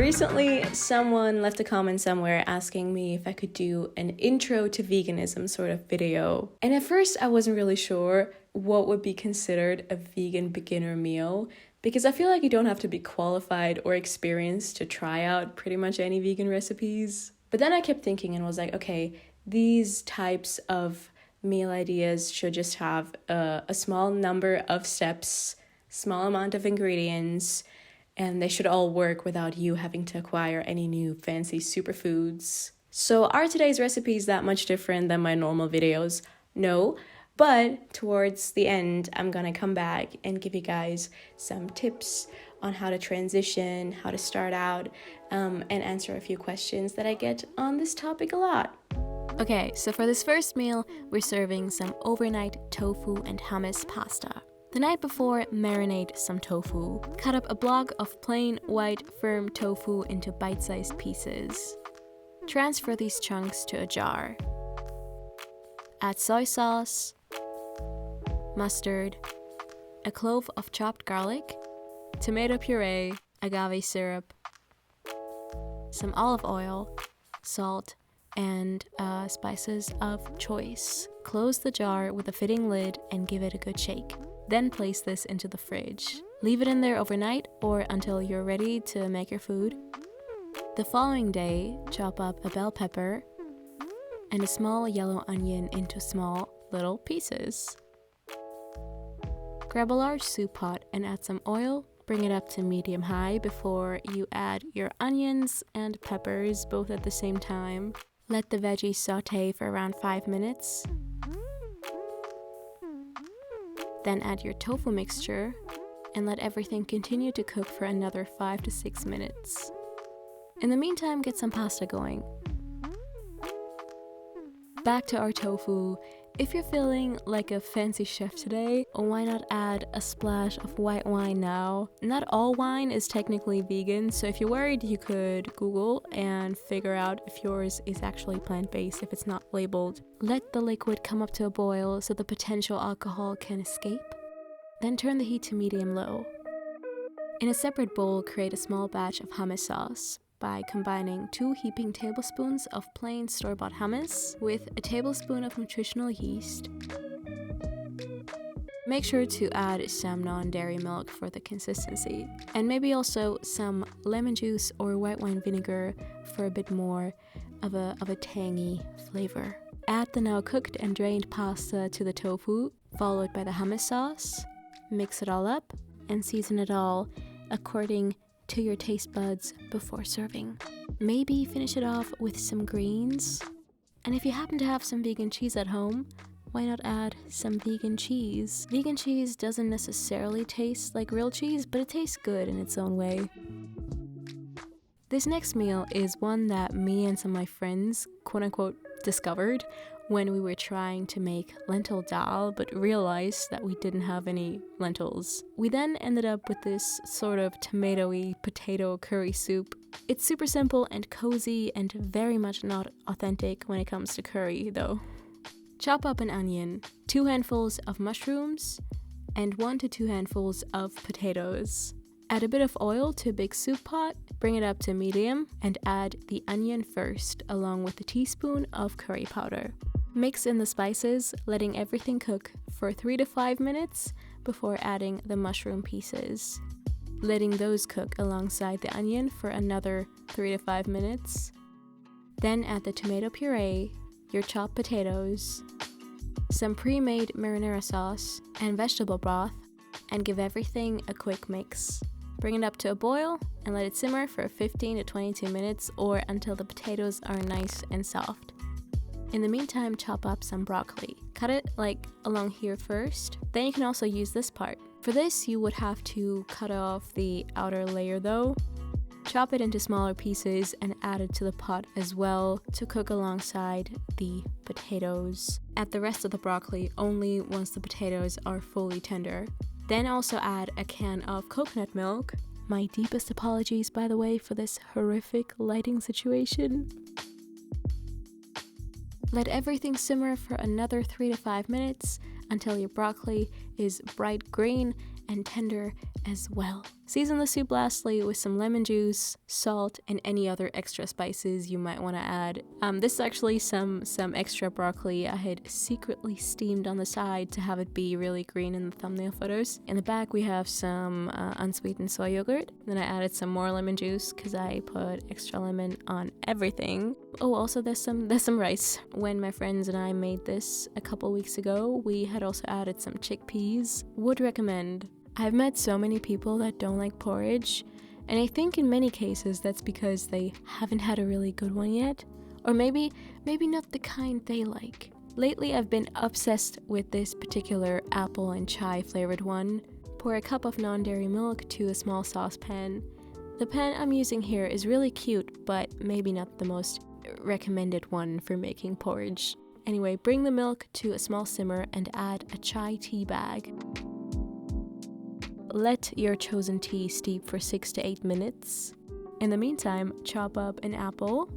Recently, someone left a comment somewhere asking me if I could do an intro to veganism sort of video. And at first, I wasn't really sure what would be considered a vegan beginner meal, because I feel like you don't have to be qualified or experienced to try out pretty much any vegan recipes. But then I kept thinking and was like, okay, these types of meal ideas should just have a small number of steps, small amount of ingredients, and they should all work without you having to acquire any new fancy superfoods. So are today's recipes that much different than my normal videos? No, but towards the end, I'm gonna come back and give you guys some tips on how to transition, how to start out, and answer a few questions that I get on this topic a lot. Okay, so for this first meal, we're serving some overnight tofu and hummus pasta. The night before, marinate some tofu. Cut up a block of plain, white, firm tofu into bite-sized pieces. Transfer these chunks to a jar. Add soy sauce, mustard, a clove of chopped garlic, tomato puree, agave syrup, some olive oil, salt, and spices of choice. Close the jar with a fitting lid and give it a good shake. Then place this into the fridge. Leave it in there overnight or until you're ready to make your food. The following day, chop up a bell pepper and a small yellow onion into small little pieces. Grab a large soup pot and add some oil. Bring it up to medium-high before you add your onions and peppers both at the same time. Let the veggies saute for around 5 minutes. Then add your tofu mixture and let everything continue to cook for another 5 to 6 minutes. In the meantime, get some pasta going. Back to our tofu. If you're feeling like a fancy chef today, why not add a splash of white wine now? Not all wine is technically vegan, so if you're worried, you could Google and figure out if yours is actually plant-based if it's not labeled. Let the liquid come up to a boil so the potential alcohol can escape. Then turn the heat to medium-low. In a separate bowl, create a small batch of hummus sauce by combining 2 heaping tablespoons of plain store-bought hummus with a tablespoon of nutritional yeast. Make sure to add some non-dairy milk for the consistency, and maybe also some lemon juice or white wine vinegar for a bit more of a tangy flavor. Add the now cooked and drained pasta to the tofu, followed by the hummus sauce. Mix it all up and season it all according to your taste buds before serving. Maybe finish it off with some greens. And if you happen to have some vegan cheese at home, why not add some vegan cheese? Vegan cheese doesn't necessarily taste like real cheese, but it tastes good in its own way. This next meal is one that me and some of my friends, quote-unquote, discovered when we were trying to make lentil dal, but realized that we didn't have any lentils. We then ended up with this sort of tomatoey potato curry soup. It's super simple and cozy and very much not authentic when it comes to curry, though. Chop up an onion, 2 handfuls of mushrooms, and 1 to 2 handfuls of potatoes. Add a bit of oil to a big soup pot, bring it up to medium, and add the onion first, along with a teaspoon of curry powder. Mix in the spices, letting everything cook for 3 to 5 minutes before adding the mushroom pieces. Letting those cook alongside the onion for another 3 to 5 minutes. Then add the tomato puree, your chopped potatoes, some pre-made marinara sauce, and vegetable broth, and give everything a quick mix. Bring it up to a boil and let it simmer for 15 to 22 minutes or until the potatoes are nice and soft. In the meantime, chop up some broccoli. Cut it like along here first. Then you can also use this part. For this, you would have to cut off the outer layer though. Chop it into smaller pieces and add it to the pot as well to cook alongside the potatoes. Add the rest of the broccoli only once the potatoes are fully tender. Then also add a can of coconut milk. My deepest apologies, by the way, for this horrific lighting situation. Let everything simmer for another 3 to 5 minutes until your broccoli is bright green and tender as well. Season the soup lastly with some lemon juice, salt, and any other extra spices you might want to add. This is actually some extra broccoli I had secretly steamed on the side to have it be really green in the thumbnail photos. In the back we have some unsweetened soy yogurt. Then I added some more lemon juice because I put extra lemon on everything. Oh, also there's some rice. When my friends and I made this a couple weeks ago, we had also added some chickpeas. Would recommend. I've met so many people that don't like porridge, and I think in many cases that's because they haven't had a really good one yet, or maybe not the kind they like. Lately I've been obsessed with this particular apple and chai flavored one. Pour a cup of non-dairy milk to a small saucepan. The pan I'm using here is really cute, but maybe not the most recommended one for making porridge. Anyway, bring the milk to a small simmer and add a chai tea bag. Let your chosen tea steep for 6 to 8 minutes. In the meantime, chop up an apple.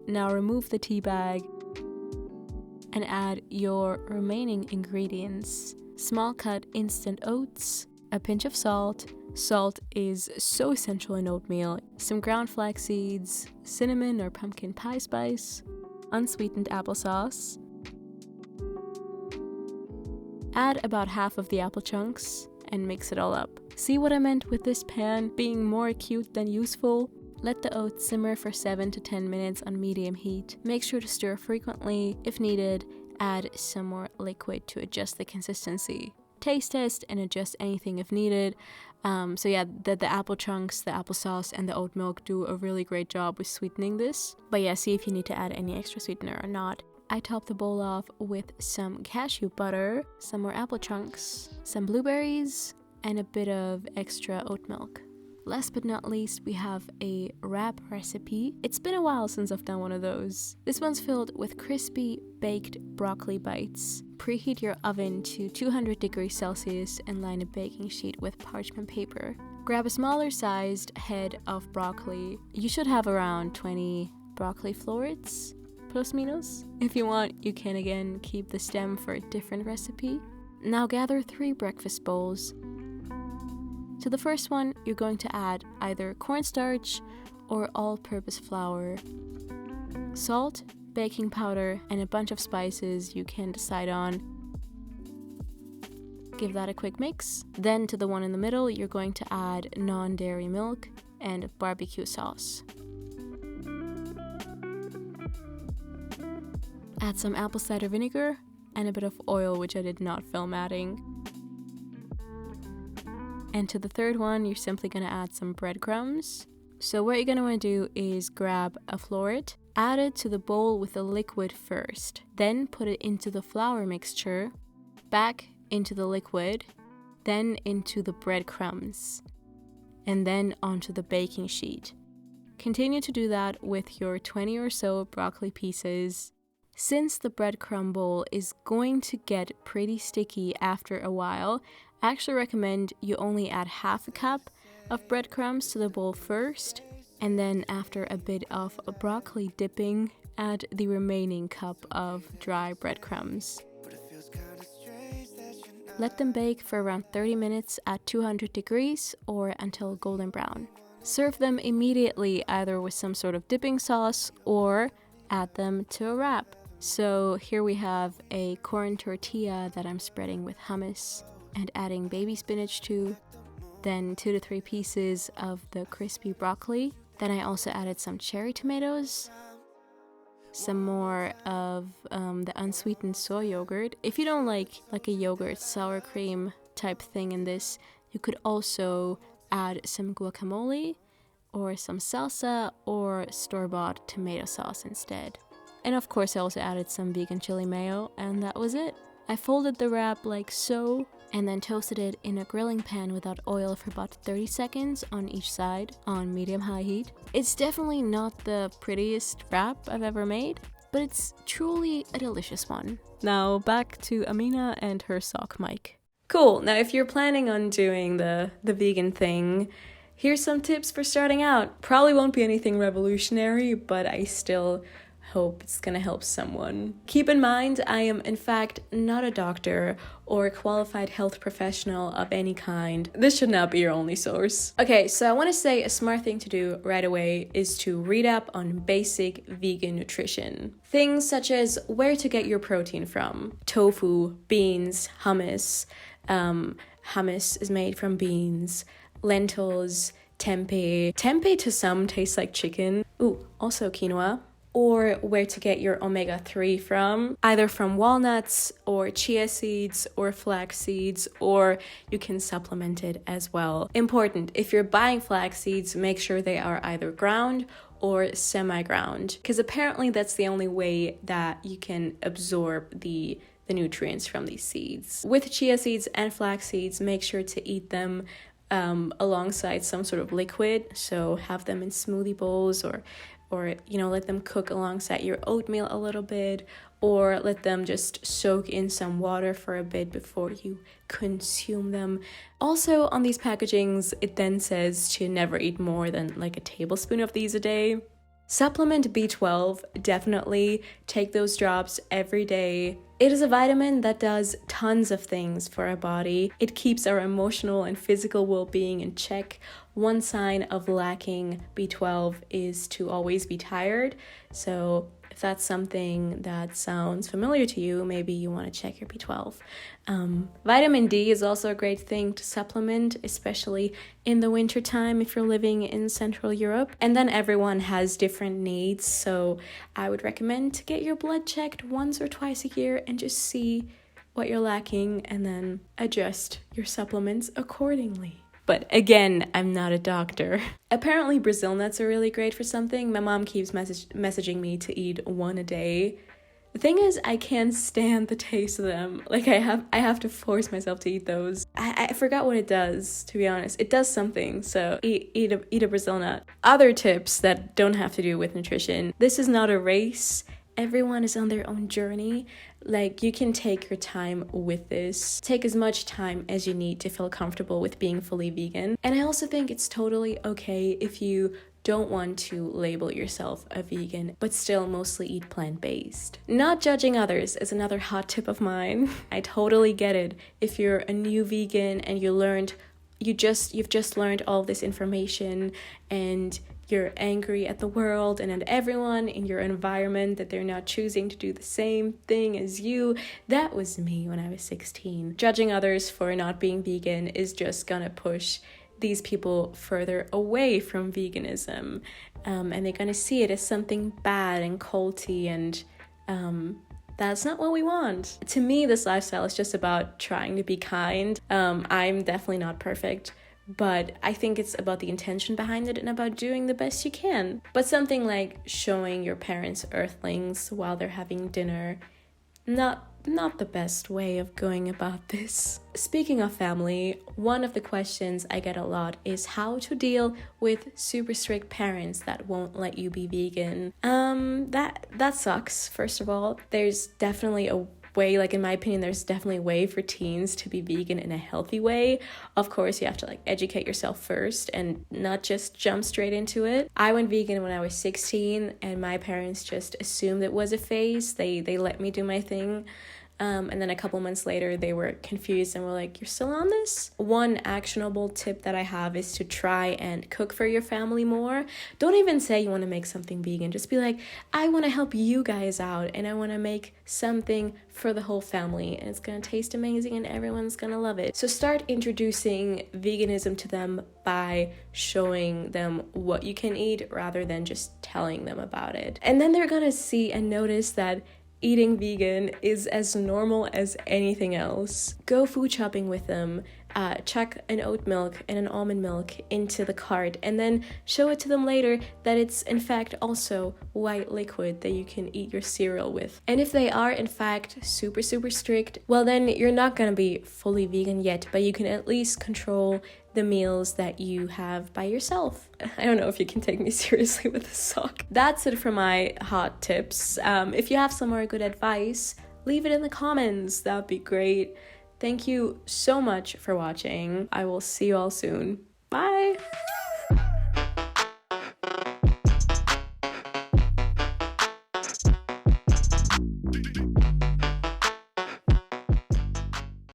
Now remove the tea bag and add your remaining ingredients. Small cut instant oats, a pinch of salt. Salt is so essential in oatmeal. Some ground flax seeds, cinnamon or pumpkin pie spice, unsweetened applesauce. Add about half of the apple chunks and mix it all up. See what I meant with this pan being more cute than useful? Let the oats simmer for 7 to 10 minutes on medium heat. Make sure to stir frequently. If needed, add some more liquid to adjust the consistency. Taste test and adjust anything if needed. So yeah, the apple chunks, the applesauce, and the oat milk do a really great job with sweetening this. But yeah, see if you need to add any extra sweetener or not. I top the bowl off with some cashew butter, some more apple chunks, some blueberries, and a bit of extra oat milk. Last but not least, we have a wrap recipe. It's been a while since I've done one of those. This one's filled with crispy baked broccoli bites. Preheat your oven to 200 degrees Celsius and line a baking sheet with parchment paper. Grab a smaller sized head of broccoli. You should have around 20 broccoli florets. Plus minus. If you want, you can again keep the stem for a different recipe. Now gather 3 breakfast bowls. To the first one, you're going to add either cornstarch or all-purpose flour, salt, baking powder, and a bunch of spices you can decide on. Give that a quick mix. Then to the one in the middle, you're going to add non-dairy milk and barbecue sauce. Add some apple cider vinegar and a bit of oil, which I did not film adding. And to the third one, you're simply going to add some breadcrumbs. So what you're going to want to do is grab a floret, add it to the bowl with the liquid first, then put it into the flour mixture, back into the liquid, then into the breadcrumbs, and then onto the baking sheet. Continue to do that with your 20 or so broccoli pieces. Since the breadcrumb bowl is going to get pretty sticky after a while, I actually recommend you only add half a cup of breadcrumbs to the bowl first, and then after a bit of broccoli dipping, add the remaining cup of dry breadcrumbs. Let them bake for around 30 minutes at 200 degrees or until golden brown. Serve them immediately either with some sort of dipping sauce or add them to a wrap. So here we have a corn tortilla that I'm spreading with hummus and adding baby spinach to, then 2 to 3 pieces of the crispy broccoli. Then I also added some cherry tomatoes, some more of the unsweetened soy yogurt. If you don't like a yogurt sour cream type thing in this, you could also add some guacamole or some salsa or store-bought tomato sauce instead. And of course I also added some vegan chili mayo, and that was it. I folded the wrap like so, and then toasted it in a grilling pan without oil for about 30 seconds on each side on medium-high heat. It's definitely not the prettiest wrap I've ever made, but it's truly a delicious one. Now back to Mina and her sock mic. Cool, now if you're planning on doing the vegan thing, here's some tips for starting out. Probably won't be anything revolutionary, but I still hope it's gonna help someone. Keep in mind, I am in fact not a doctor or a qualified health professional of any kind. This should not be your only source. Okay, so I want to say a smart thing to do right away is to read up on basic vegan nutrition. Things such as where to get your protein from. Tofu, beans, hummus. Hummus is made from beans, lentils, tempeh. Tempeh to some tastes like chicken. Ooh, also quinoa. Or where to get your omega-3 from, either from walnuts or chia seeds or flax seeds, or you can supplement it as well. Important, if you're buying flax seeds, make sure they are either ground or semi-ground, because apparently that's the only way that you can absorb the nutrients from these seeds. With chia seeds and flax seeds, make sure to eat them alongside some sort of liquid, so have them in smoothie bowls or let them cook alongside your oatmeal a little bit, or let them just soak in some water for a bit before you consume them. Also, on these packagings, it then says to never eat more than like a tablespoon of these a day. Supplement B12, definitely take those drops every day. It is a vitamin that does tons of things for our body. It keeps our emotional and physical well-being in check. One sign of lacking B12 is to always be tired. So if that's something that sounds familiar to you, maybe you want to check your B12. Vitamin D is also a great thing to supplement, especially in the wintertime if you're living in Central Europe. And then everyone has different needs, so I would recommend to get your blood checked once or twice a year and just see what you're lacking and then adjust your supplements accordingly. But again, I'm not a doctor. Apparently Brazil nuts are really great for something. My mom keeps messaging me to eat one a day. The thing is, I can't stand the taste of them. Like I have to force myself to eat those. I forgot what it does, to be honest. It does something, so eat a Brazil nut. Other tips that don't have to do with nutrition. This is not a race. Everyone is on their own journey. Like, you can take your time with this. Take as much time as you need to feel comfortable with being fully vegan. And I also think it's totally okay if you don't want to label yourself a vegan, but still mostly eat plant-based. Not judging others is another hot tip of mine. I totally get it. If you're a new vegan and you've just learned all this information and you're angry at the world and at everyone in your environment that they're not choosing to do the same thing as you. That was me when I was 16. Judging others for not being vegan is just gonna push these people further away from veganism. And they're gonna see it as something bad and culty, and that's not what we want. To me, this lifestyle is just about trying to be kind. I'm definitely not perfect, but I think it's about the intention behind it and about doing the best you can. But something like showing your parents earthlings while they're having dinner, not the best way of going about this. Speaking of family, one of the questions I get a lot is how to deal with super strict parents that won't let you be vegan. That sucks, first of all. There's definitely a way, like in my opinion, there's definitely a way for teens to be vegan in a healthy way. Of course, you have to educate yourself first and not just jump straight into it. I went vegan when I was 16 and my parents just assumed it was a phase. They let me do my thing. And then a couple months later, they were confused and were like, "You're still on this?" One actionable tip that I have is to try and cook for your family more. Don't even say you want to make something vegan. Just be like, I want to help you guys out and I want to make something for the whole family. And it's going to taste amazing and everyone's going to love it. So start introducing veganism to them by showing them what you can eat rather than just telling them about it. And then they're going to see and notice that eating vegan is as normal as anything else. Go food shopping with them. Chuck an oat milk and an almond milk into the cart and then show it to them later that it's in fact also white liquid that you can eat your cereal with. And if they are in fact super strict, well then you're not gonna be fully vegan yet, but you can at least control the meals that you have by yourself. I don't know if you can take me seriously with this sock. That's it for my hot tips. If you have some more good advice, leave it in the comments. That would be great. Thank you so much for watching. I will see you all soon. Bye!